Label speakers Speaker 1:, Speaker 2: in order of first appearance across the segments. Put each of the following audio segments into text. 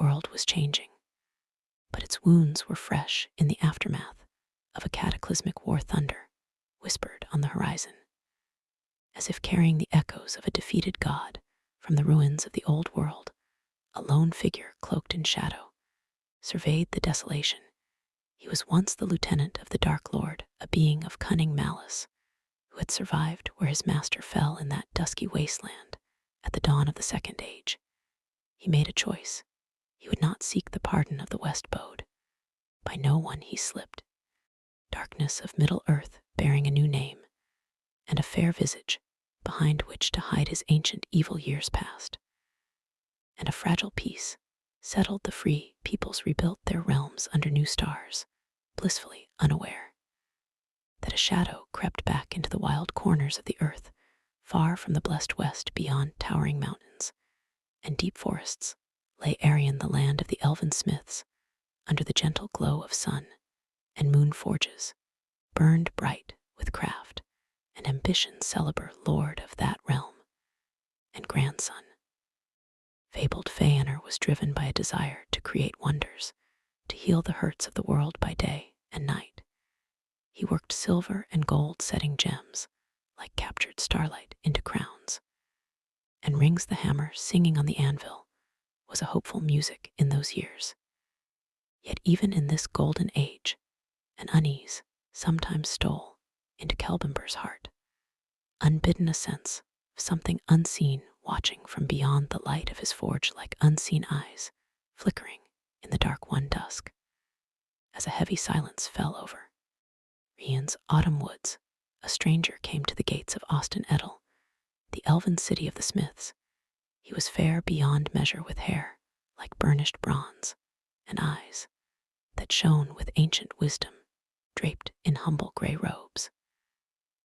Speaker 1: world was changing, but its wounds were fresh in the aftermath of a cataclysmic war. Thunder whispered on the horizon, as if carrying the echoes of a defeated god from the ruins of the old world. A lone figure cloaked in shadow surveyed the desolation. He was once the lieutenant of the Dark Lord, a being of cunning malice, who had survived where his master fell in that dusky wasteland at the dawn of the Second Age. He made a choice. He would not seek the pardon of the West Bode. By no one he slipped. Darkness of Middle Earth bearing a new name, and a fair visage behind which to hide his ancient evil years past. And a fragile peace settled the free peoples, rebuilt their realms under new stars, blissfully unaware that a shadow crept back into the wild corners of the earth, far from the blessed west. Beyond towering mountains and deep forests lay Arian, the land of the elven smiths. Under the gentle glow of sun and moon, forges burned bright with craft and ambition. Celeber, lord of that realm and grandson, fabled Feanor, was driven by a desire to create wonders, to heal the hurts of the world by day and night. He worked silver and gold, setting gems like captured starlight into crowns, and rings the hammer singing on the anvil was a hopeful music in those years. Yet even in this golden age, an unease sometimes stole into Kelbumber's heart, unbidden, a sense of something unseen watching from beyond the light of his forge, like unseen eyes flickering in the dark one dusk. As a heavy silence fell over Rian's autumn woods, a stranger came to the gates of Austin Edel, the elven city of the smiths. He was fair beyond measure, with hair like burnished bronze and eyes that shone with ancient wisdom, draped in humble gray robes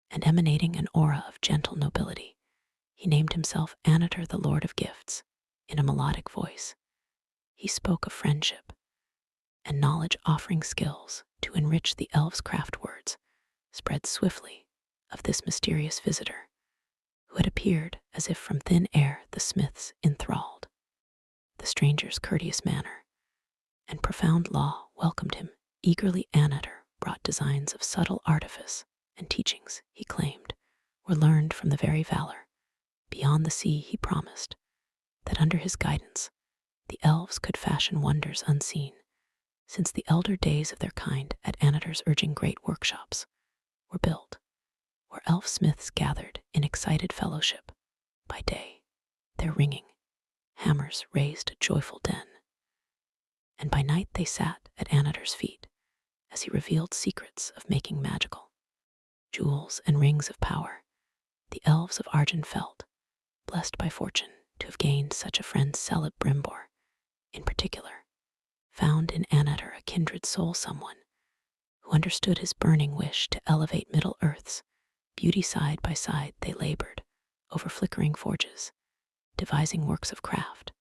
Speaker 1: and emanating an aura of gentle nobility. He named himself Anator, the Lord of Gifts. In a melodic voice, he spoke of friendship and knowledge, offering skills to enrich the elves' craft. Words spread swiftly of this mysterious visitor who had appeared as if from thin air. The smiths enthralled. The stranger's courteous manner and profound law welcomed him eagerly. Anator brought designs of subtle artifice and teachings he claimed were learned from the very valor beyond the sea. He promised that under his guidance the elves could fashion wonders unseen since the elder days of their kind. At Anator's urging, great workshops were built, where elf smiths gathered in excited fellowship. By day, their ringing hammers raised a joyful din, and by night they sat at Anator's feet as he revealed secrets of making magical jewels and rings of power. The elves of Argent felt blessed by fortune to have gained such a friend. Celeb Brimbor, in particular, found in Anator a kindred soul, someone who understood his burning wish to elevate Middle Earth's beauty. Side by side they labored over flickering forges, devising works of craft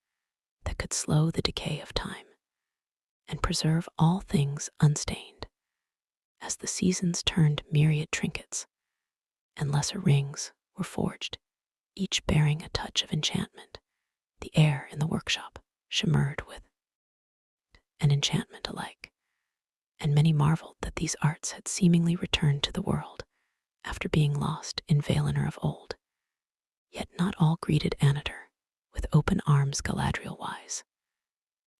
Speaker 1: that could slow the decay of time and preserve all things unstained. As the seasons turned, myriad trinkets and lesser rings were forged, each bearing a touch of enchantment. The air in the workshop shimmered with an enchantment alike, and many marveled that these arts had seemingly returned to the world after being lost in Valinor of old. Yet not all greeted Anator with open arms. Galadriel, wise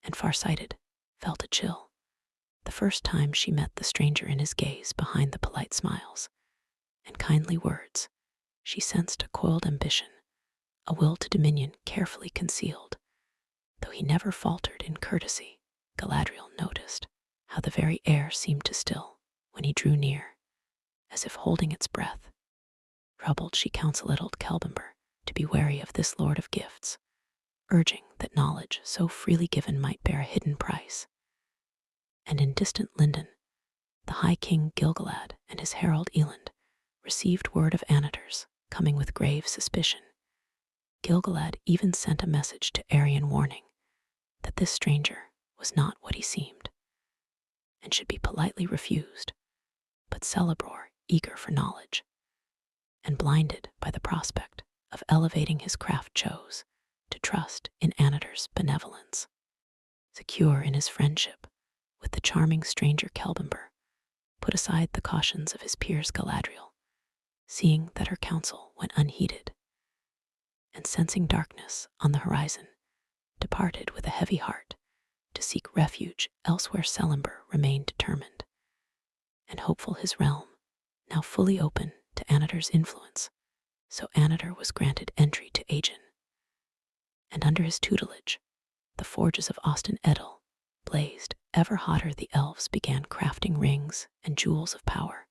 Speaker 1: and farsighted, felt a chill the first time she met the stranger. In his gaze, behind the polite smiles and kindly words, she sensed a coiled ambition, a will to dominion carefully concealed. Though he never faltered in courtesy, Galadriel noticed how the very air seemed to still when he drew near, as if holding its breath. Troubled, she counseled old Kelbumber to be wary of this Lord of Gifts, urging that knowledge so freely given might bear a hidden price. And in distant Lindon, the High King Gilgalad and his herald Eland received word of Anator's coming with grave suspicion. Gilgalad even sent a message to Arian, warning that this stranger was not what he seemed and should be politely refused. But Celebror, eager for knowledge and blinded by the prospect of elevating his craft, chose to trust in Anator's benevolence. secure in his friendship with the charming stranger Kelbimber, put aside the cautions of his peers Galadriel, seeing that her counsel went unheeded, and sensing darkness on the horizon, departed with a heavy heart to seek refuge elsewhere. Celebrimbor remained determined, and hopeful his realm, now fully open to Annatar's influence. So Annatar was granted entry to Aegean, and under his tutelage, the forges of Osten Edel blazed ever hotter. The elves began crafting rings and jewels of power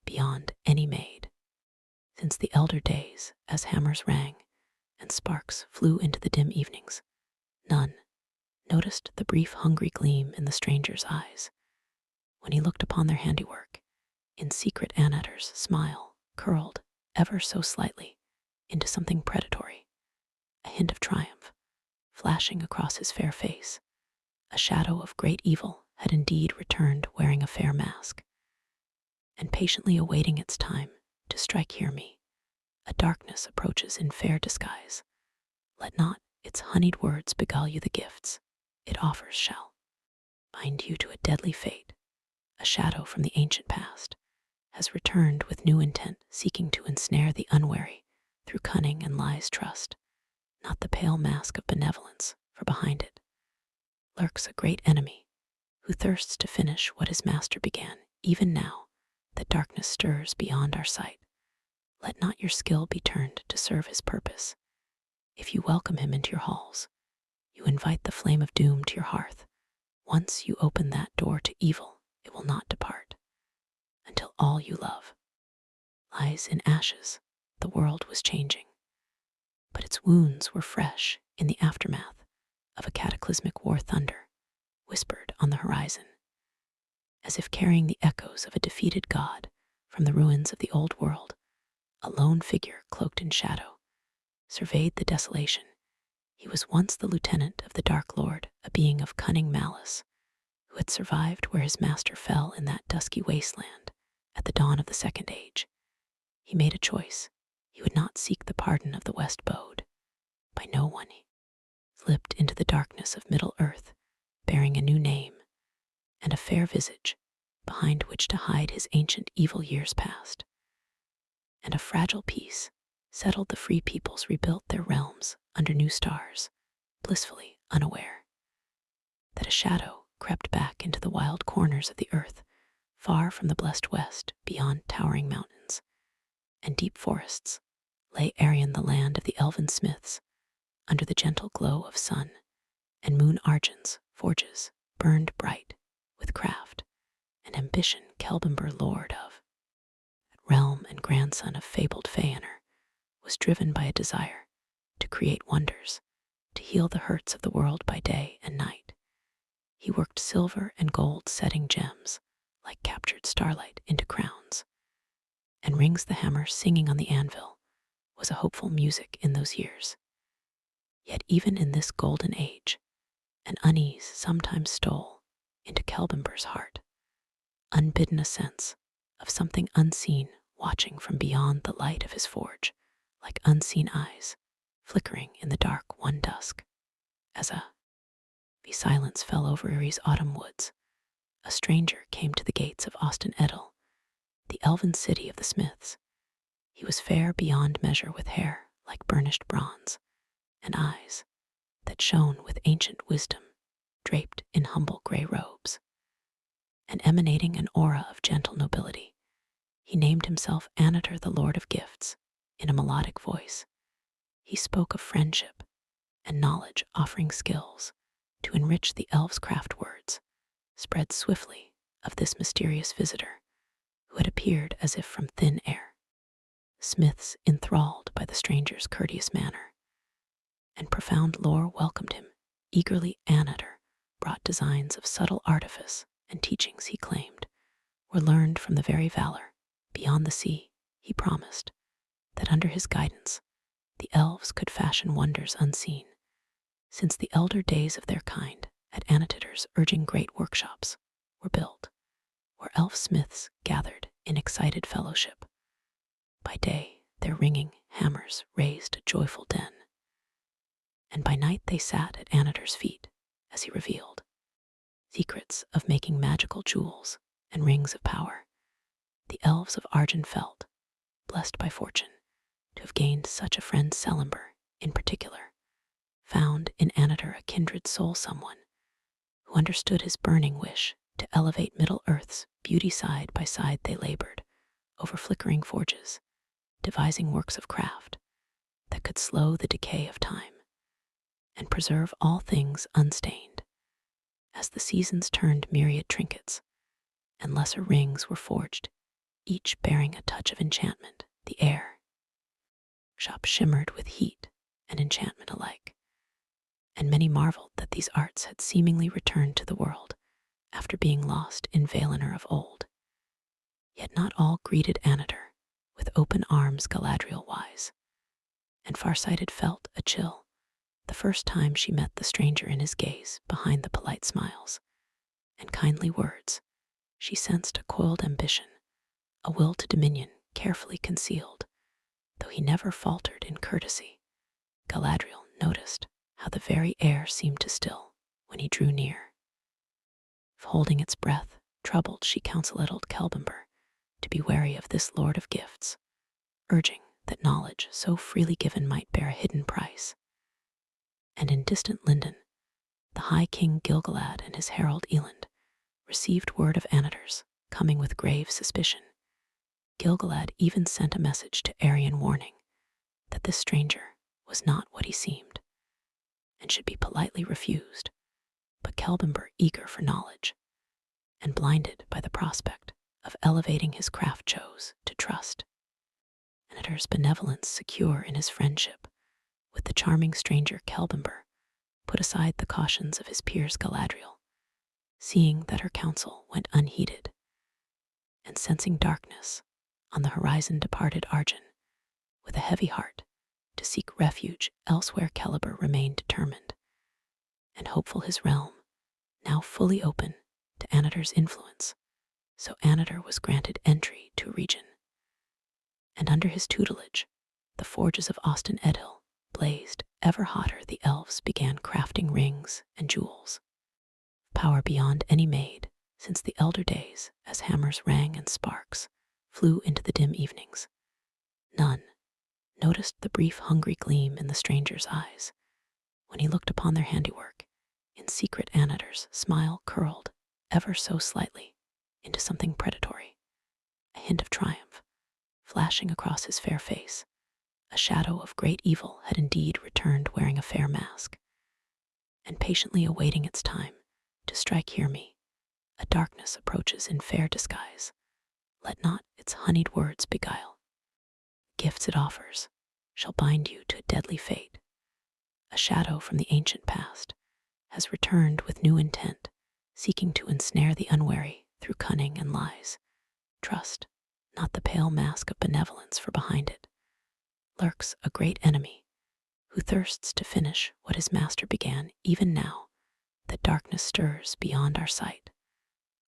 Speaker 1: beyond any made since the elder days, as hammers rang and sparks flew into the dim evenings. None noticed the brief hungry gleam in the stranger's eyes when he looked upon their handiwork. In secret, Annatar's smile curled ever so slightly into something predatory, a hint of triumph flashing across his fair face. A shadow of great evil had indeed returned, wearing a fair mask, and patiently awaiting its time to strike. Hear me, a darkness approaches in fair disguise. Let not its honeyed words beguile you. The gifts it offers shall bind you to a deadly fate. A shadow from the ancient past has returned with new intent, seeking to ensnare the unwary through cunning and lies. Trust not the pale mask of benevolence, for behind it lurks a great enemy who thirsts to finish what his master began. Even now that darkness stirs beyond our sight, let not your skill be turned to serve his purpose. If you welcome him into your halls, you invite the flame of doom to your hearth. Once you open that door to evil, it will not depart until all you love lies in ashes. The world was changing, but its wounds were fresh in the aftermath of a cataclysmic war. Thunder whispered on the horizon, as if carrying the echoes of a defeated god from the ruins of the old world. A lone figure, cloaked in shadow, surveyed the desolation. He was once the lieutenant of the Dark Lord, a being of cunning malice, who had survived where his master fell in that dusky wasteland at the dawn of the Second Age. He made a choice. He would not seek the pardon of the West Bode by no one. He slipped into the darkness of Middle Earth, bearing a new name and a fair visage behind which to hide his ancient evil years past. And a fragile peace settled. The free peoples rebuilt their realms under new stars, blissfully unaware that a shadow crept back into the wild corners of the earth, far from the blessed West. Beyond towering mountains and deep forests lay Arion, the land of the elven smiths. Under the gentle glow of sun and moon, Argent's forges burned bright with craft and ambition. Kelbimber, lord of that realm and grandson of fabled Feanor, was driven by a desire to create wonders, to heal the hurts of the world by day and night. He worked silver and gold, setting gems like captured starlight into crowns, and rings the hammer singing on the anvil was a hopeful music in those years. Yet even in this golden age, an unease sometimes stole into Kelbimber's heart, unbidden, a sense of something unseen watching from beyond the light of his forge, like unseen eyes flickering in the dark one dusk. As a silence fell over Erie's autumn woods, a stranger came to the gates of Osten Edel, the elven city of the smiths. He was fair beyond measure, with hair like burnished bronze and eyes that shone with ancient wisdom, draped in humble gray robes and emanating an aura of gentle nobility. He named himself Annatar, the Lord of Gifts. In a melodic voice, he spoke of friendship and knowledge, offering skills to enrich the elves' craft. Words spread swiftly of this mysterious visitor who had appeared as if from thin air. Smiths, enthralled by the stranger's courteous manner and profound lore, welcomed him eagerly. Annatar brought designs of subtle artifice and teachings he claimed were learned from the very valor beyond the sea. He promised that under his guidance the elves could fashion wonders unseen since the elder days of their kind. At Annatar's urging, great workshops were built, where elf smiths gathered in excited fellowship. By day, their ringing hammers raised a joyful din, and by night they sat at Annatar's feet as he revealed secrets of making magical jewels and rings of power. The elves of Argent felt blessed by fortune to have gained such a friend. Celeber, in particular, found in Anatar a kindred soul, someone who understood his burning wish to elevate Middle Earth's beauty. Side by side they labored over flickering forges, devising works of craft that could slow the decay of time and preserve all things unstained. As the seasons turned, myriad trinkets and lesser rings were forged, each bearing a touch of enchantment. The air shop shimmered with heat and enchantment alike, and many marveled that these arts had seemingly returned to the world after being lost in Valinor of old. Yet not all greeted Anatar with open arms. Galadriel wise and farsighted felt a chill the first time she met the stranger. In his gaze, behind the polite smiles and kindly words, she sensed a coiled ambition, a will to dominion carefully concealed. Though he never faltered in courtesy, Galadriel noticed how the very air seemed to still when he drew near. Holding its breath, troubled, she counseled old Celeber to be wary of this lord of gifts, urging that knowledge so freely given might bear a hidden price. And in distant Lindon, the High King Gilgalad and his herald Eland received word of Anatar's coming with grave suspicion. Gilgalad even sent a message to Arion warning that this stranger was not what he seemed and should be politely refused. But Celeber, eager for knowledge and blinded by the prospect of elevating his craft, chose to trust Anatar's benevolence. Secure in his friendship with the charming stranger, Celeber put aside the cautions of his peers. Galadriel, seeing that her counsel went unheeded and sensing darkness on the horizon, departed Argent with a heavy heart to seek refuge elsewhere. Celeber remained determined and hopeful, his realm now fully open to Anatar's influence. So Anatar was granted entry to a region, and under his tutelage the forges of Osten Edhill blazed ever hotter. The elves began crafting rings and jewels, power beyond any made since the elder days, as hammers rang and sparks flew into the dim evenings. None noticed the brief hungry gleam in the stranger's eyes when he looked upon their handiwork. In secret, Anatar's smile curled ever so slightly into something predatory, a hint of triumph flashing across his fair face. A shadow of great evil had indeed returned, wearing a fair mask, and patiently awaiting its time to strike. Hear me, a darkness approaches in fair disguise. Let not its honeyed words beguile. Gifts it offers shall bind you to a deadly fate. A shadow from the ancient past has returned with new intent, seeking to ensnare the unwary through cunning and lies. Trust not the pale mask of benevolence, for behind it lurks a great enemy who thirsts to finish what his master began. Even now that darkness stirs beyond our sight,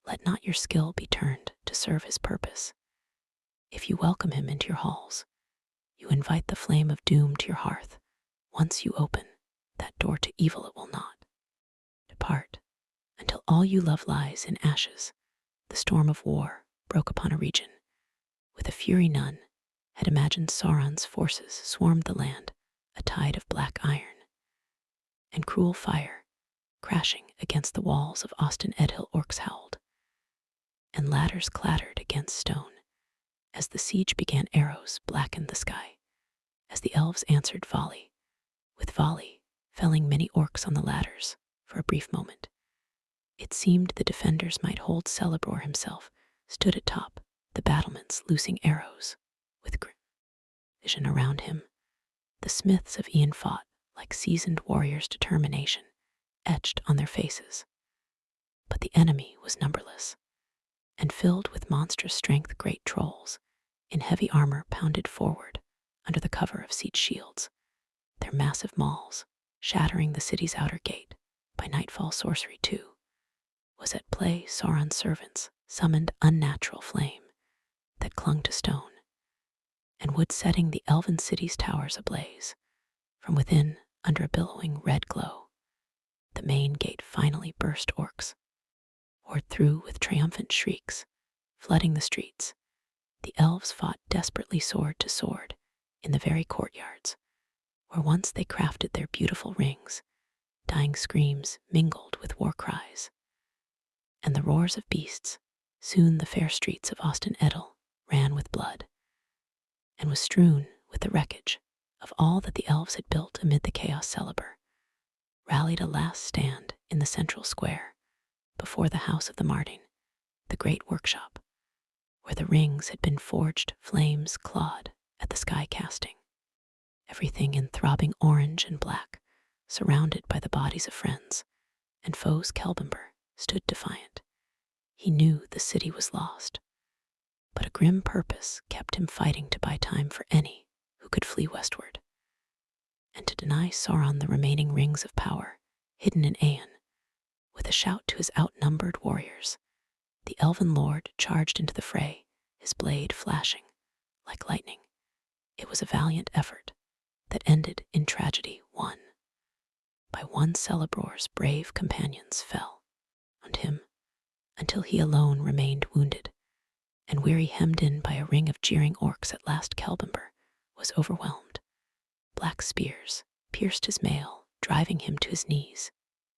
Speaker 1: let not your skill be turned to serve his purpose. If you welcome him into your halls, you invite the flame of doom to your hearth. Once you open that door to evil, it will not depart until all you love lies in ashes. The storm of war broke upon a region with a fury none had imagined. Sauron's forces swarmed the land, a tide of black iron and cruel fire crashing against the walls of Osten Edhill. Orcs howled and ladders clattered against stone as the siege began. Arrows blackened the sky as the elves answered volley with volley, felling many orcs on the ladders. For a brief moment it seemed the defenders might hold. Celeber himself stood atop the battlements, loosing arrows with grim vision around him. The smiths of Ian fought like seasoned warriors, determination etched on their faces. But the enemy was numberless and filled with monstrous strength. Great trolls in heavy armor pounded forward under the cover of siege shields, their massive mauls shattering the city's outer gate. By nightfall sorcery too was at play. Sauron's servants summoned unnatural flame that clung to stone and wood, setting the elven city's towers ablaze. From within, under a billowing red glow, the main gate finally burst. Orcs poured through with triumphant shrieks, flooding the streets. The elves fought desperately sword to sword in the very courtyards, where once they crafted their beautiful rings. Dying screams mingled with war cries, and the roars of beasts. Soon the fair streets of Austin Edel ran with blood, and was strewn with the wreckage of all that the elves had built amid the chaos. Celeber rallied a last stand in the central square, before the house of the Marding, the great workshop, where the rings had been forged. Flames clawed at the sky, casting everything in throbbing orange and black, surrounded by the bodies of friends and foes. Celeber stood defiant. He knew the city was lost, but a grim purpose kept him fighting to buy time for any who could flee westward, and to deny Sauron the remaining rings of power hidden in Aeon. With a shout to his outnumbered warriors, the elven lord charged into the fray, his blade flashing like lightning. It was a valiant effort that ended in tragedy. One by one, Celebor's brave companions fell on him, until he alone remained wounded and weary, hemmed in by a ring of jeering orcs. At last Celeber was overwhelmed. Black spears pierced his mail, driving him to his knees.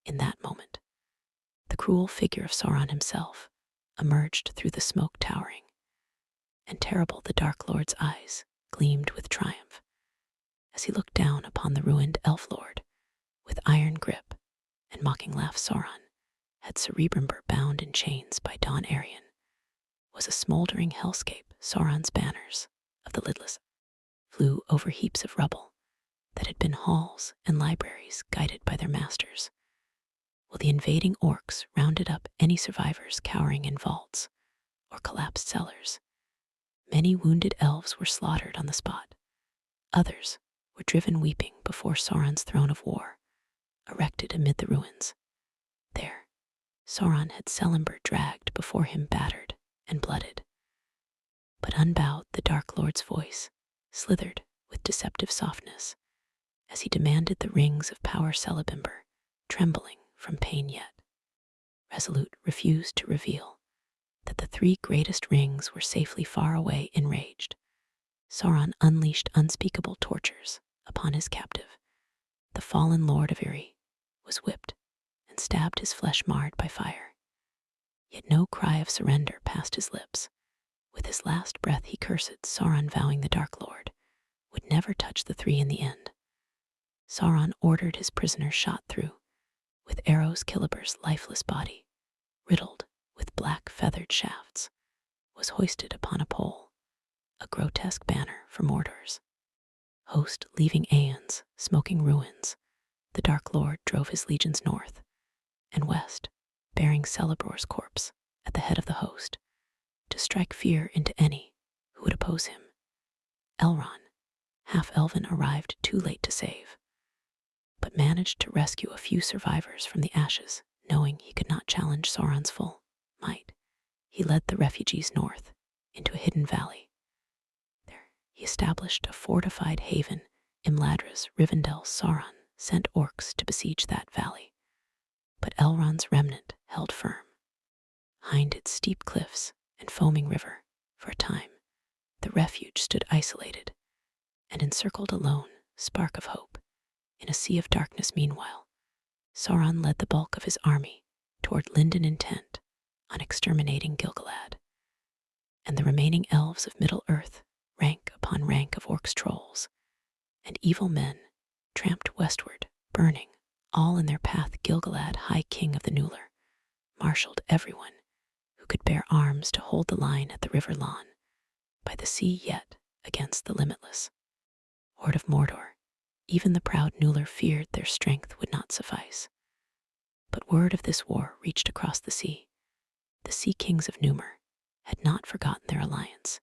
Speaker 1: In that moment, the cruel figure of Sauron himself emerged through the smoke, towering and terrible. The Dark Lord's eyes gleamed with triumph as he looked down upon the ruined elf lord. With iron grip and mocking laugh, Sauron had Cerebrumber bound in chains by Don Aryan. Was a smoldering hellscape. Sauron's banners of the lidless flew over heaps of rubble that had been halls and libraries guided by their masters, while the invading orcs rounded up any survivors cowering in vaults or collapsed cellars. Many wounded elves were slaughtered on the spot. Others were driven weeping before Sauron's throne of war, erected amid the ruins. There, Sauron had Celeber dragged before him, battered and blooded. But unbowed, the Dark Lord's voice slithered with deceptive softness as he demanded the rings of power. Celeber, trembling from pain yet resolute, refused to reveal that the three greatest rings were safely far away. Enraged, Sauron unleashed unspeakable tortures upon his captive. The fallen Lord of Iri was whipped and stabbed, his flesh marred by fire. Yet no cry of surrender passed his lips. With his last breath he cursed Sauron, vowing the Dark Lord would never touch the three in the end. Sauron ordered his prisoners shot through with arrows. Celeber's lifeless body, riddled with black feathered shafts, was hoisted upon a pole, a grotesque banner for Mordor's host. Leaving Aeon's smoking ruins, the Dark Lord drove his legions north and west, bearing Celebor's corpse at the head of the host, to strike fear into any who would oppose him. Elrond, half-elven, arrived too late to save, but managed to rescue a few survivors from the ashes. Knowing he could not challenge Sauron's full might, he led the refugees north into a hidden valley. There he established a fortified haven. Imladra's Rivendell. Sauron sent orcs to besiege that valley, but Elrond's remnant held firm behind its steep cliffs and foaming river. For a time, the refuge stood isolated and encircled a lone spark of hope in a sea of darkness. Meanwhile, Sauron led the bulk of his army toward Lindon, intent on exterminating Gil-galad and the remaining elves of Middle-earth. Rank upon rank of orcs, trolls, and evil men tramped westward, burning all in their path. Gil-galad, High King of the Nuller, marshaled everyone who could bear arms to hold the line at the river Lon, by the sea, yet against the limitless horde of Mordor. Even the proud Nuller feared their strength would not suffice. But word of this war reached across the sea. The Sea Kings of Numer had not forgotten their alliance.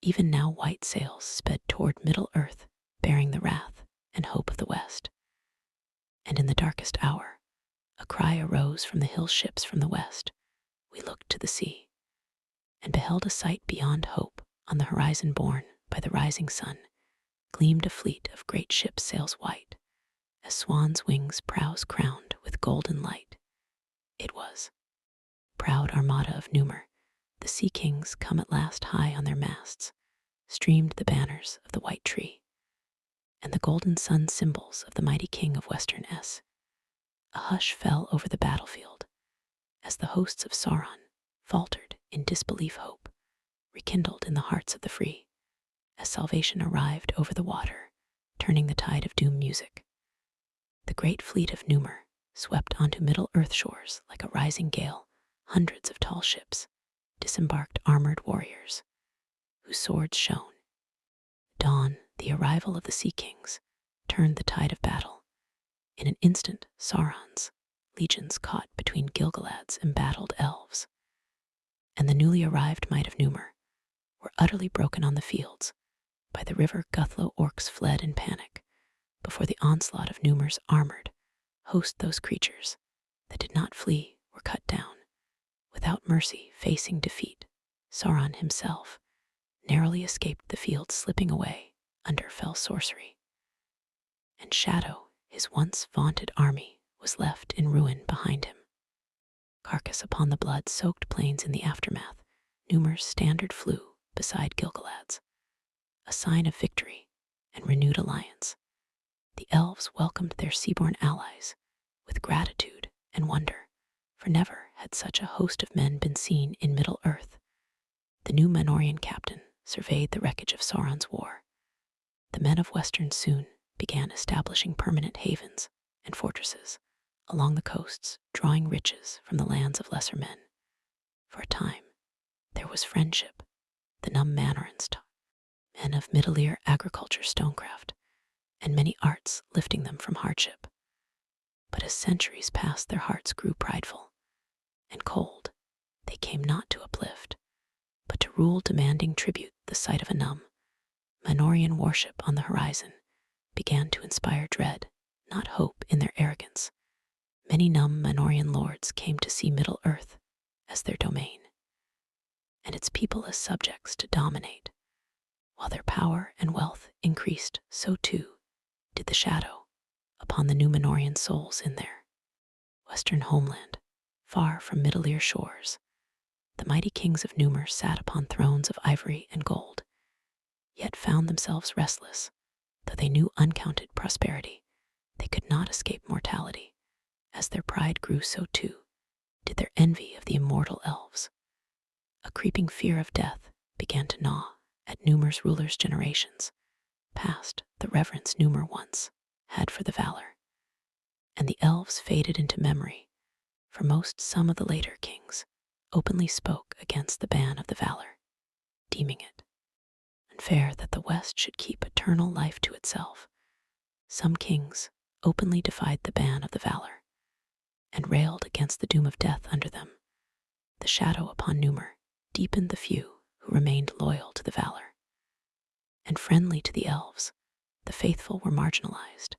Speaker 1: Even now white sails sped toward Middle-earth, bearing the wrath and hope of the West. And in the darkest hour, a cry arose from the hill ships from the west. We looked to the sea, and beheld a sight beyond hope. On the horizon, borne by the rising sun, gleamed a fleet of great ships, sails white as swans' wings, prows crowned with golden light. It was Proud armada of Numer, the sea kings come at last high on their masts, streamed the banners of the white tree, and the golden sun symbols of the mighty king of Western S. A hush fell over the battlefield as the hosts of Sauron faltered in disbelief. Hope rekindled in the hearts of the free as salvation arrived over the water, turning the tide of doom music. The great fleet of Numer swept onto Middle-earth shores like a rising gale. Hundreds of tall ships disembarked, armored warriors whose swords shone. Dawn, the arrival of the Sea Kings, turned the tide of battle. In an instant, Sauron's legions caught between Gil-galad's embattled elves, and the newly arrived might of Numer were utterly broken on the fields. By the river Guthlo, orcs fled in panic before the onslaught of Numer's armored host. Those creatures that did not flee were cut down without mercy, facing defeat. Sauron himself narrowly escaped the field, slipping away under fell sorcery. And Shadow, his once vaunted army, was left in ruin behind him. Carcass upon the blood-soaked plains. In the aftermath, Numer's standard flew beside Gil-galad's, a sign of victory and renewed alliance. The elves welcomed their seaborne allies with gratitude and wonder, for never had such a host of men been seen in Middle-earth. The new Manorian captain surveyed the wreckage of Sauron's war. The men of Western soon began establishing permanent havens and fortresses along the coasts, drawing riches from the lands of lesser men. For a time, there was friendship. The Num Manorans taught men of Middle-ear agriculture, stonecraft, and many arts, lifting them from hardship. But as centuries passed, their hearts grew prideful and cold. They came not to uplift, but to rule, demanding tribute. The sight of a Num Manorian warship on the horizon began to inspire dread, not hope, in their arrogance. Many Num Manorian lords came to see Middle-earth as their domain, and its people as subjects to dominate. While their power and wealth increased, so too did the shadow upon the Númenorian souls in their western homeland. Far from Middle-ear shores, the mighty kings of Numer sat upon thrones of ivory and gold, yet found themselves restless. Though they knew uncounted prosperity, they could not escape mortality. As their pride grew, so too did their envy of the immortal elves. A creeping fear of death began to gnaw at Numer's rulers. Generations past the reverence Numer once had for the valor, and the elves faded into memory. For most, some of the later kings openly spoke against the ban of the valor, deeming it unfair that the West should keep eternal life to itself. Some kings openly defied the ban of the valor and railed against the doom of death under them. The shadow upon Numer deepened. The few who remained loyal to the valor and friendly to the elves, the faithful, were marginalized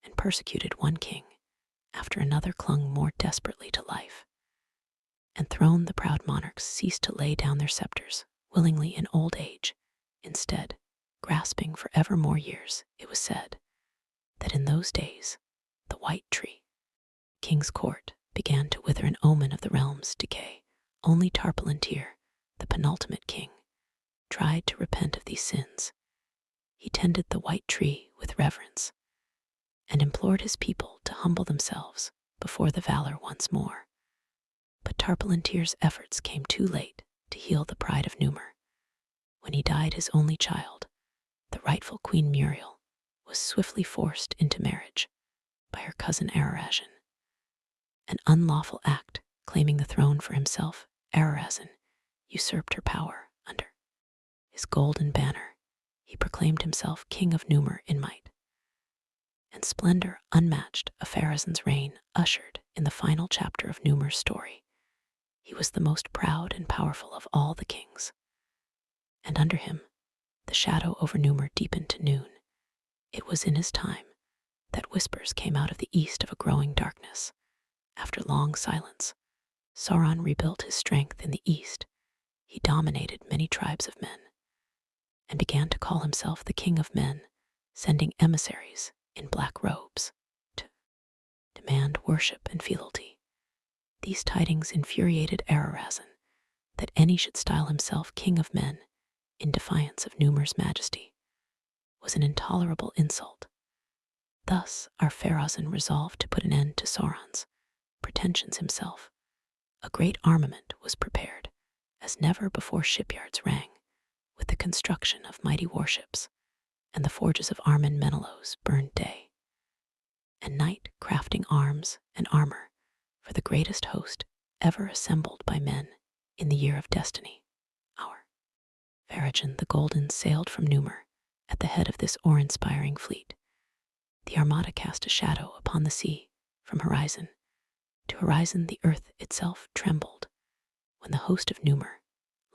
Speaker 1: and persecuted. One king after another clung more desperately to life, and throned the proud monarchs ceased to lay down their scepters willingly in old age, instead grasping for ever more years. It was said that in those days the white tree, king's court, began to wither, an omen of the realm's decay. Only Tarpalantir, the penultimate king, tried to repent of these sins. He tended the white tree with reverence and implored his people to humble themselves before the valor once more. But Tarpalantir's efforts came too late to heal the pride of Numer. When he died, his only child, the rightful Queen Muriel, was swiftly forced into marriage by her cousin Ararazin. An unlawful act, claiming the throne for himself, Ararazin usurped her power. Under his golden banner, he proclaimed himself king of Numer in might and splendor unmatched. Pharazon's reign ushered in the final chapter of Numer's story. He was the most proud and powerful of all the kings, and under him, the shadow over Numer deepened to noon. It was in his time that whispers came out of the east of a growing darkness. After long silence, Sauron rebuilt his strength in the east. He dominated many tribes of men and began to call himself the king of men, sending emissaries in black robes to demand worship and fealty. These tidings infuriated Ararazan, that any should style himself king of men in defiance of Numer's majesty was an intolerable insult. Thus Ar-Pharazôn resolved to put an end to Sauron's pretensions himself. A great armament was prepared, as never before shipyards rang with the construction of mighty warships, and the forges of Armen Menelaus burned day and night crafting arms and armor for the greatest host ever assembled by men in the year of destiny. Our Pharazôn the Golden sailed from Numer at the head of this awe-inspiring fleet. The armada cast a shadow upon the sea. From horizon to horizon the earth itself trembled when the host of Numer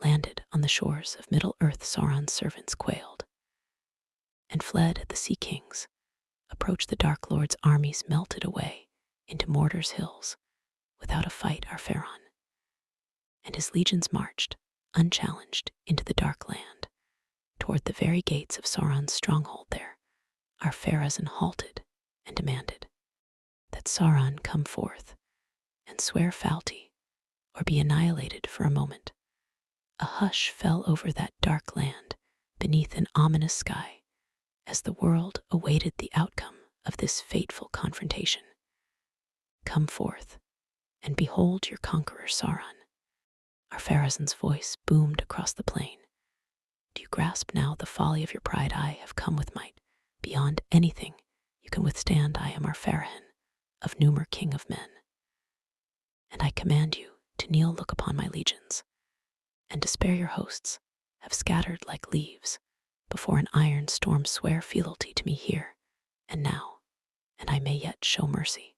Speaker 1: landed on the shores of Middle-earth. Sauron's servants quailed and fled at the sea kings. Approached the Dark Lord's armies melted away into Mordor's hills without a fight. Ar-Pharazôn and his legions marched unchallenged into the Dark Land toward the very gates of Sauron's stronghold. There Ar-Pharazôn halted and demanded that Sauron come forth and swear fealty or be annihilated for a moment. A hush fell over that dark land beneath an ominous sky as the world awaited the outcome of this fateful confrontation. Come forth and behold your conqueror Sauron. Ar-Pharazôn's voice boomed across the plain. Do you grasp now the folly of your pride? I have come with might beyond anything you can withstand. I am Ar-Pharazôn of Numer, king of men, and I command you to kneel. Look upon my legions, and to spare your hosts have scattered like leaves before an iron storm. Swear fealty to me here and now, and I may yet show mercy.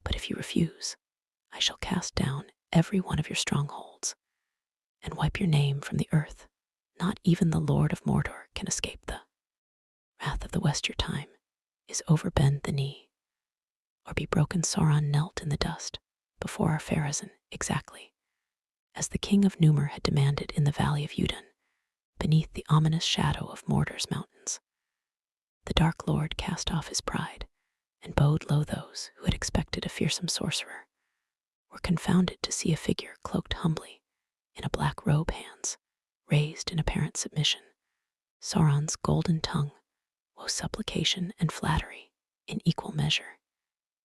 Speaker 1: But if you refuse, I shall cast down every one of your strongholds and wipe your name from the earth. Not even the Lord of Mordor can escape the wrath of the West. Your time is over. Bend the knee or be broken. Sauron knelt in the dust before Ar-Pharazôn, exactly as the king of Numer had demanded, in the valley of Udun, beneath the ominous shadow of Mordor's mountains. The Dark Lord cast off his pride and bowed low. Those who had expected a fearsome sorcerer were confounded to see a figure cloaked humbly in a black robe, hands raised in apparent submission. Sauron's golden tongue wove supplication and flattery in equal measure.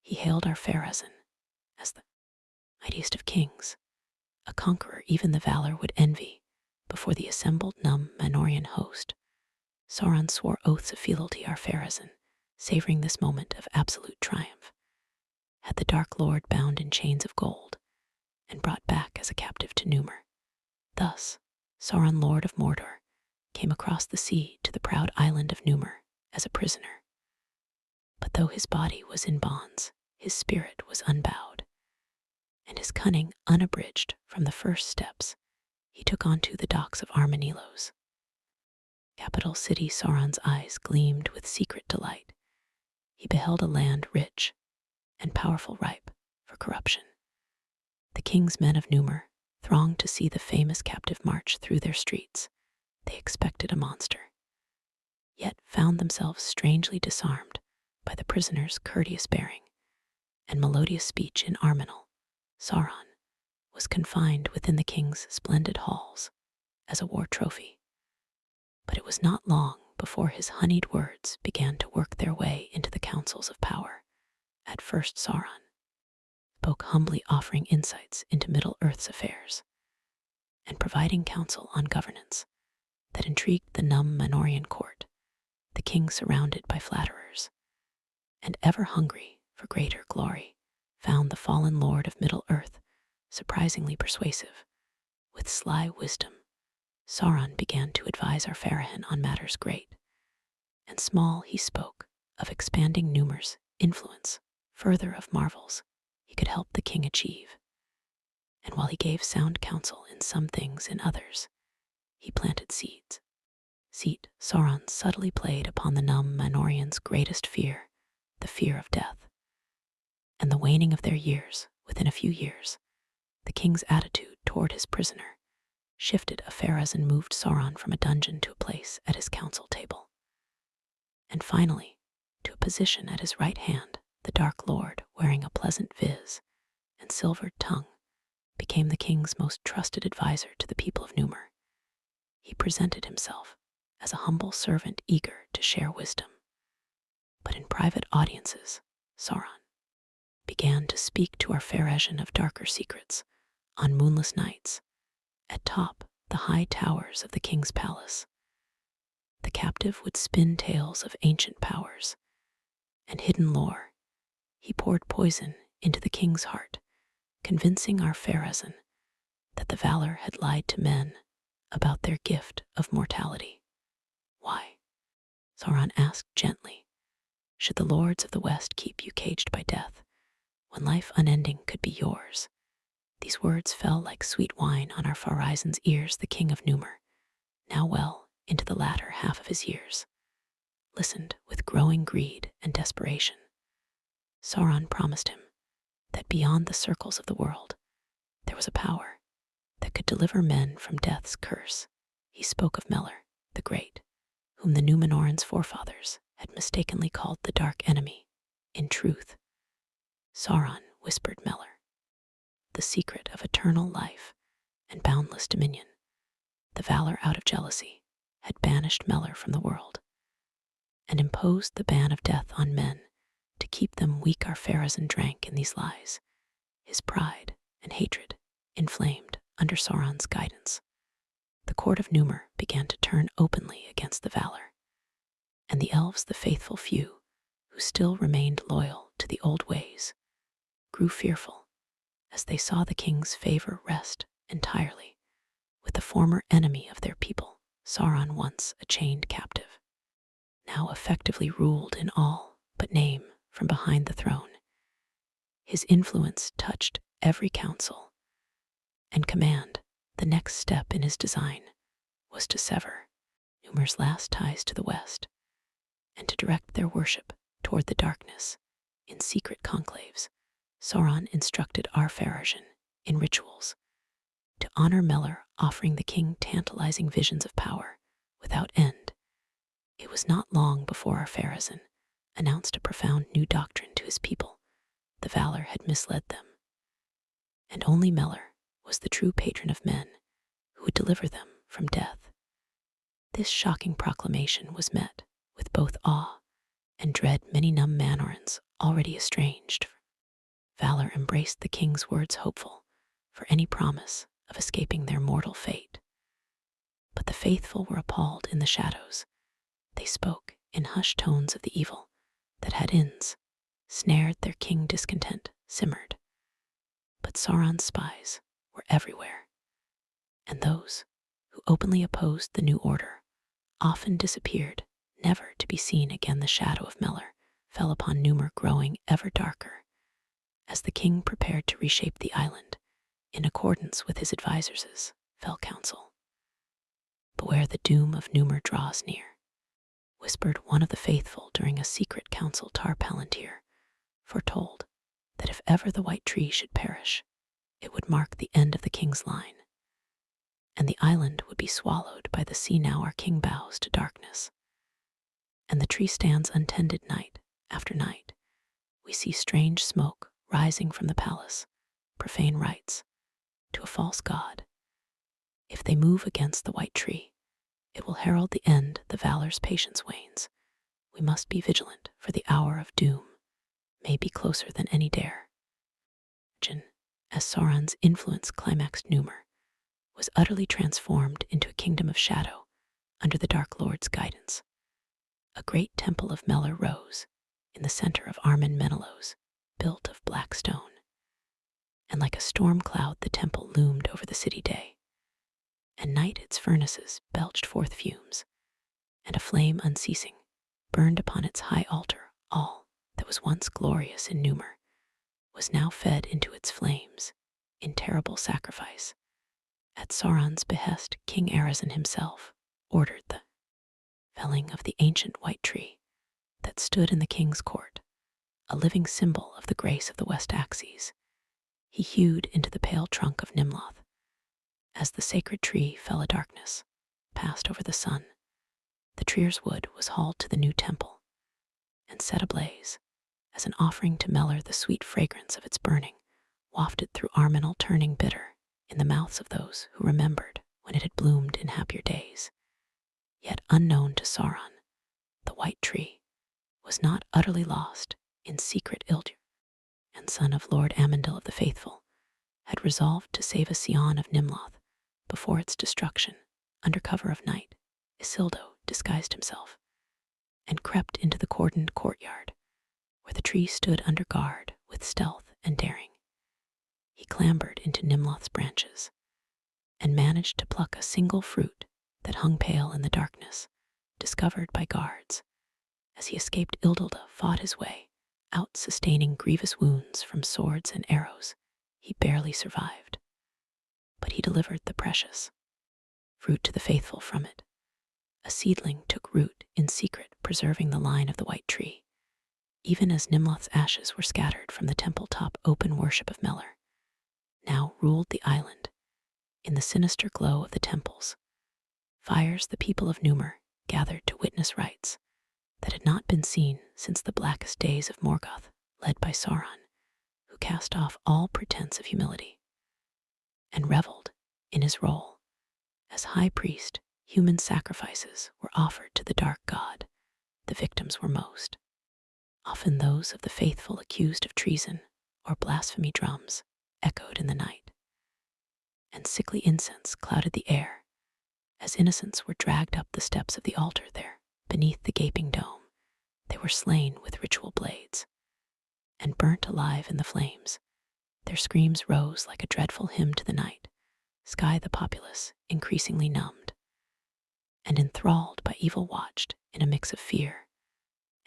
Speaker 1: He hailed Ar-Pharazôn as the mightiest of kings, a conqueror even the valor would envy before the assembled Númenórean host. Sauron swore oaths of fealty. Ar-Pharazôn, savoring this moment of absolute triumph, had the Dark Lord bound in chains of gold and brought back as a captive to Numer. Thus, Sauron, Lord of Mordor, came across the sea to the proud island of Numer as a prisoner. But though his body was in bonds, his spirit was unbowed, and his cunning unabridged. From the first steps he took onto the docks of Armenielos, capital city. Sauron's eyes gleamed with secret delight. He beheld a land rich and powerful, ripe for corruption. The king's men of Numer thronged to see the famous captive march through their streets. They expected a monster, yet found themselves strangely disarmed by the prisoner's courteous bearing and melodious speech in Armenal. Sauron was confined within the king's splendid halls as a war trophy. But it was not long before his honeyed words began to work their way into the councils of power. At first Sauron spoke humbly, offering insights into Middle-earth's affairs and providing counsel on governance that intrigued the Númenórean court. The king, surrounded by flatterers and ever hungry for greater glory, found the fallen lord of Middle-earth surprisingly persuasive. With sly wisdom, Sauron began to advise Ar-Pharazôn on matters great and small. He spoke of expanding Numer's influence, further of marvels he could help the king achieve. And while he gave sound counsel in some things, in others he planted seeds. Sauron subtly played upon the Númenóreans' greatest fear, the fear of death, and the waning of their years. Within a few years, the king's attitude toward his prisoner shifted. Ar-Pharazôn moved Sauron from a dungeon to a place at his council table, and finally to a position at his right hand. The Dark Lord, wearing a pleasant viz and silvered tongue, became the king's most trusted advisor to the people of Numer. He presented himself as a humble servant eager to share wisdom. But in private audiences, Sauron began to speak to our Pharazôn of darker secrets on moonless nights, atop the high towers of the king's palace. The captive would spin tales of ancient powers and hidden lore. He poured poison into the king's heart, convincing our Pharazôn that the Valar had lied to men about their gift of mortality. Why? Sauron asked gently. Should the lords of the West keep you caged by death, when life unending could be yours? These words fell like sweet wine on our Pharazôn's ears. The king of Numer, now well into the latter half of his years, listened with growing greed and desperation. Sauron promised him that beyond the circles of the world, there was a power that could deliver men from death's curse. He spoke of Meller, the Great, whom the Númenóreans' forefathers had mistakenly called the Dark Enemy. In truth, Sauron whispered Meller, the secret of eternal life and boundless dominion. The Valar, out of jealousy, had banished Meller from the world and imposed the ban of death on men to keep them weak. Our Pharazôn drank in these lies, his pride and hatred inflamed under Sauron's guidance. The court of Numer began to turn openly against the Valar, and the elves, the faithful few who still remained loyal to the old ways, grew fearful as they saw the king's favor rest entirely with the former enemy of their people. Sauron, once a chained captive, now effectively ruled in all but name from behind the throne. His influence touched every council and command. The next step in his design was to sever Numer's last ties to the West and to direct their worship toward the darkness. In secret conclaves, Sauron instructed Ar-Pharazôn in rituals to honor Meller, offering the king tantalizing visions of power without end. It was not long before Ar-Pharazôn announced a profound new doctrine to his people. The Valar had misled them, and only Meller was the true patron of men who would deliver them from death. This shocking proclamation was met with both awe and dread. Many Númenóreans, already estranged Valar, embraced the king's words, hopeful for any promise of escaping their mortal fate. But the faithful were appalled. In the shadows, they spoke in hushed tones of the evil that had snared their king. Discontent simmered, but Sauron's spies were everywhere, and those who openly opposed the new order often disappeared, never to be seen again. The shadow of Meller fell upon Numer, growing ever darker as the king prepared to reshape the island in accordance with his advisors' fell counsel. "Beware, the doom of Numer draws near," whispered one of the faithful during a secret council. Tar-Palantir foretold that if ever the White Tree should perish, it would mark the end of the king's line, and the island would be swallowed by the sea. Now our king bows to darkness, and the tree stands untended night after night. We see strange smoke rising from the palace, profane rites to a false god. If they move against the White Tree, it will herald the end. The Valar's patience wanes. We must be vigilant, for the hour of doom may be closer than any dare. As Sauron's influence climaxed, Numer was utterly transformed into a kingdom of shadow under the Dark Lord's guidance. A great temple of Meller rose in the center of Armen Menelos, built of black stone, and like a storm cloud the temple loomed over the city. Day and night its furnaces belched forth fumes, and a flame unceasing burned upon its high altar. All that was once glorious in Numer was now fed into its flames in terrible sacrifice. At Sauron's behest, King Arazyn himself ordered the felling of the ancient White Tree that stood in the king's court, a living symbol of the grace of the West Axes. He hewed into the pale trunk of Nimloth. As the sacred tree fell, a darkness passed over the sun. The tree's wood was hauled to the new temple and set ablaze as an offering to Meller. The sweet fragrance of its burning wafted through Arminal, turning bitter in the mouths of those who remembered when it had bloomed in happier days. Yet unknown to Sauron, the White Tree was not utterly lost in secret Ildur, and son of Lord Amandil of the Faithful, had resolved to save a Sion of Nimloth before its destruction. Under cover of night, Isildo disguised himself and crept into the cordoned courtyard, where the tree stood under guard with stealth and daring. He clambered into Nimloth's branches and managed to pluck a single fruit that hung pale in the darkness, discovered by guards. As he escaped, Ildilda fought his way out, sustaining grievous wounds from swords and arrows. He barely survived, but he delivered the precious fruit to the faithful from it. A seedling took root in secret, preserving the line of the White Tree, even as Nimloth's ashes were scattered from the temple top. Open worship of Meller now ruled the island. In the sinister glow of the temples, fires, the people of Numer gathered to witness rites that had not been seen since the blackest days of Morgoth, led by Sauron, who cast off all pretense of humility and reveled in his role as high priest. Human sacrifices were offered to the dark god. The victims were most often those of the faithful, accused of treason or blasphemy. Drums echoed in the night, and sickly incense clouded the air as innocents were dragged up the steps of the altar there. Beneath the gaping dome, they were slain with ritual blades and burnt alive in the flames. Their screams rose like a dreadful hymn to the night sky. The populace, increasingly numbed and enthralled by evil, watched in a mix of fear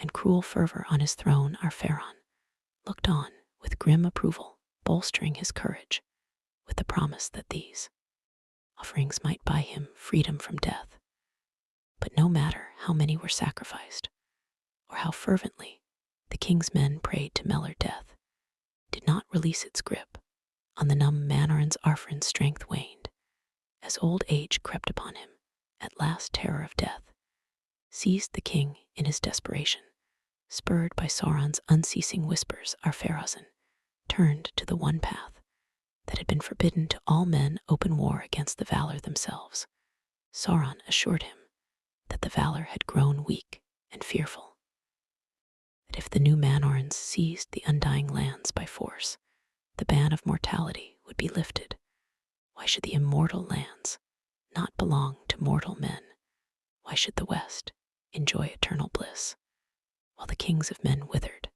Speaker 1: and cruel fervor. On his throne, Ar-Pharazôn looked on with grim approval, bolstering his courage with the promise that these offerings might buy him freedom from death. But no matter how many were sacrificed or how fervently the king's men prayed to Meller, death did not release its grip on the numb Manoran's. Arthur's strength waned as old age crept upon him. At last, terror of death seized the king in his desperation. Spurred by Sauron's unceasing whispers, Ar-Pharazôn turned to the one path that had been forbidden to all men: open war against the Valar themselves. Sauron assured him that the Valar had grown weak and fearful, that if the new Manorans seized the undying lands by force, the ban of mortality would be lifted. Why should the immortal lands not belong to mortal men? Why should the West enjoy eternal bliss while the kings of men withered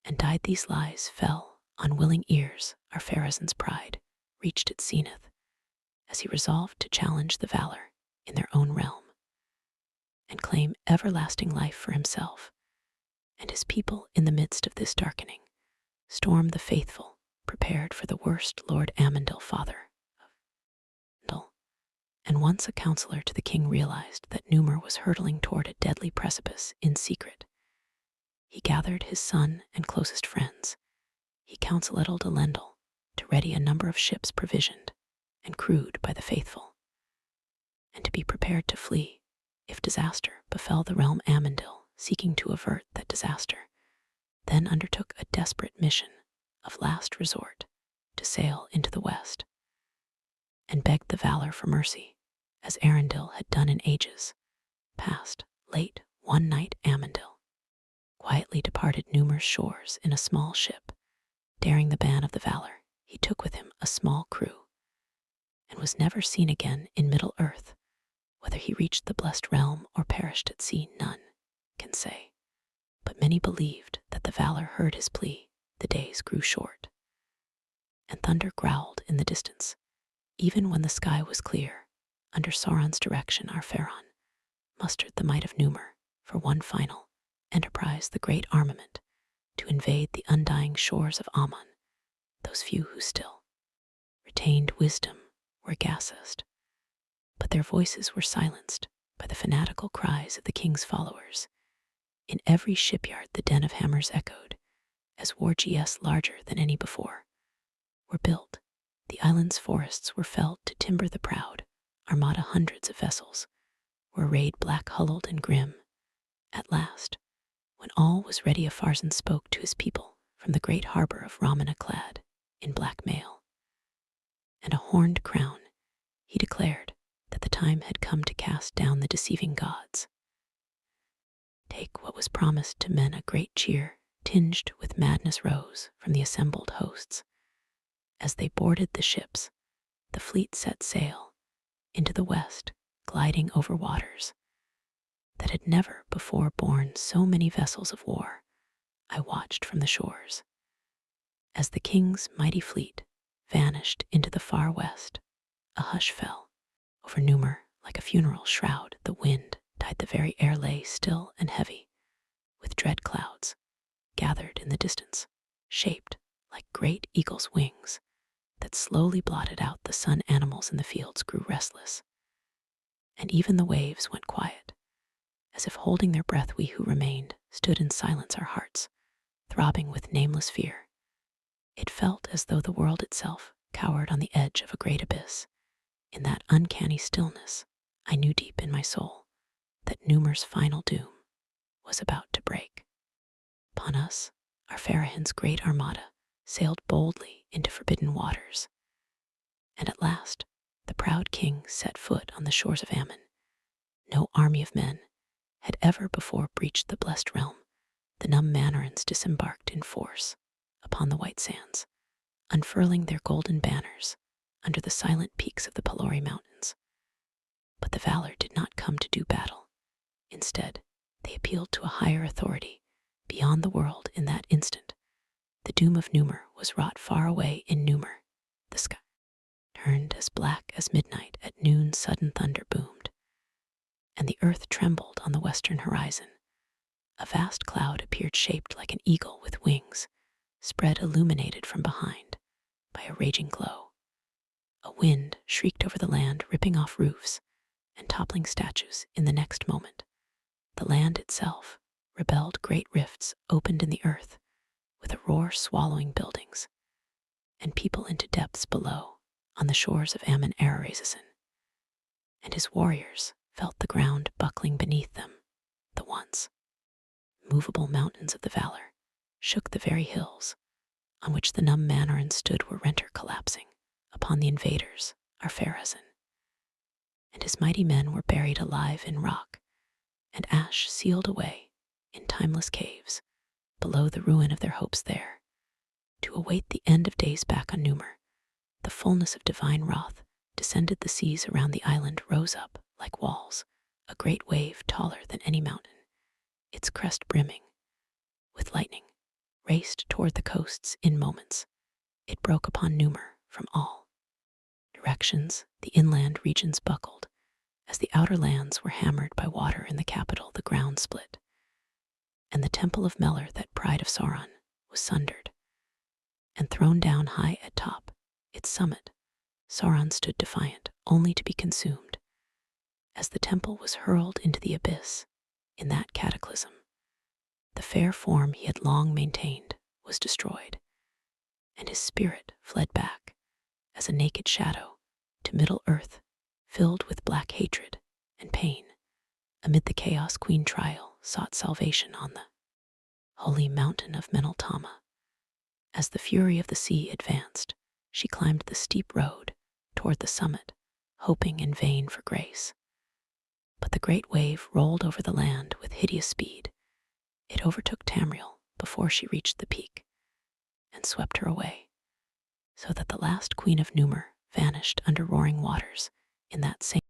Speaker 1: and died? These lies fell on willing ears. Ar-Pharazôn's pride reached its zenith as he resolved to challenge the Valar in their own realm and claim everlasting life for himself and his people. In the midst of this darkening storm, the faithful prepared for the worst. Lord Amandil, father of Amandil, and once a counselor to the king, realized that Numer was hurtling toward a deadly precipice. In secret, he gathered his son and closest friends. He counseled Elendil to ready a number of ships provisioned and crewed by the faithful, and to be prepared to flee if disaster befell the realm. Amandil, seeking to avert that disaster, then undertook a desperate mission of last resort to sail into the west and begged the Valar for mercy, as Arendil had done in ages past. Late one night, Amandil quietly departed Numer's shores in a small ship. Daring the ban of the Valar, he took with him a small crew and was never seen again in Middle-earth. Whether he reached the blessed realm or perished at sea, none can say, but many believed that the Valar heard his plea. The days grew short, and thunder growled in the distance. Even when the sky was clear, under Sauron's direction, Ar-Pharazôn mustered the might of Numer for one final enterprise: the great armament to invade the undying shores of Aman. Those few who still retained wisdom were gassed, but their voices were silenced by the fanatical cries of the king's followers. In every shipyard the den of hammers echoed, as wargeas larger than any before were built. The island's forests were felled to timber the proud armada. Hundreds of vessels were arrayed, black-hulled and grim. At last, when all was ready, Ar-Pharazôn spoke to his people from the great harbor of Ramana, clad in black mail. And a horned crown, he declared that the time had come to cast down the deceiving gods. Take what was promised to men, a great cheer, tinged with madness, rose from the assembled hosts. As they boarded the ships, the fleet set sail into the west, gliding over waters that had never before borne so many vessels of war. I watched from the shores. As the king's mighty fleet vanished into the far west, a hush fell over Numer like a funeral shroud. The wind dyed the very air, lay still and heavy, with dread clouds gathered in the distance, shaped like great eagles' wings that slowly blotted out the sun. Animals in the fields grew restless, and even the waves went quiet, as if holding their breath. We who remained stood in silence, our hearts throbbing with nameless fear. It felt as though the world itself cowered on the edge of a great abyss. In that uncanny stillness, I knew deep in my soul that Numer's final doom was about to break. Upon us, our Farahin's great armada sailed boldly into forbidden waters. And at last, the proud king set foot on the shores of Ammon. No army of men had ever before breached the blessed realm. The numb Manarins disembarked in force upon the white sands, unfurling their golden banners under the silent peaks of the Pelori Mountains. But the valor did not come to do battle. Instead, they appealed to a higher authority beyond the world. In that instant, the doom of Numer was wrought far away in Numer. The sky turned as black as midnight. At noon, sudden thunder boomed, and the earth trembled on the western horizon. A vast cloud appeared, shaped like an eagle with wings, spread, illuminated from behind by a raging glow. A wind shrieked over the land, ripping off roofs and toppling statues. In the next moment, the land itself rebelled. Great rifts opened in the earth, with a roar swallowing buildings and people into depths below. On the shores of Ammon, Ararazin and his warriors felt the ground buckling beneath them. The once movable mountains of the valor shook. The very hills on which the numb Manarins stood were rent or collapsing upon the invaders, our Pharazin. And his mighty men were buried alive in rock and ash, sealed away in timeless caves below the ruin of their hopes, there to await the end of days. Back on Numer, the fullness of divine wrath descended. The seas around the island rose up like walls, a great wave taller than any mountain, its crest brimming with lightning, raced toward the coasts. In moments, it broke upon Numer from all directions. The inland regions buckled as the outer lands were hammered by water. In the capital, the ground split, and the temple of Meller, that pride of Sauron, was sundered and thrown down. High atop its summit, Sauron stood defiant, only to be consumed. As the temple was hurled into the abyss in that cataclysm, the fair form he had long maintained was destroyed, and his spirit fled back as a naked shadow to Middle-earth, filled with black hatred and pain. Amid the chaos, Queen Trial sought salvation on the holy mountain of Meneltama. As the fury of the sea advanced, she climbed the steep road toward the summit, hoping in vain for grace. But the great wave rolled over the land with hideous speed. It overtook Tamriel before she reached the peak and swept her away, so that the last queen of Numer vanished under roaring waters in that same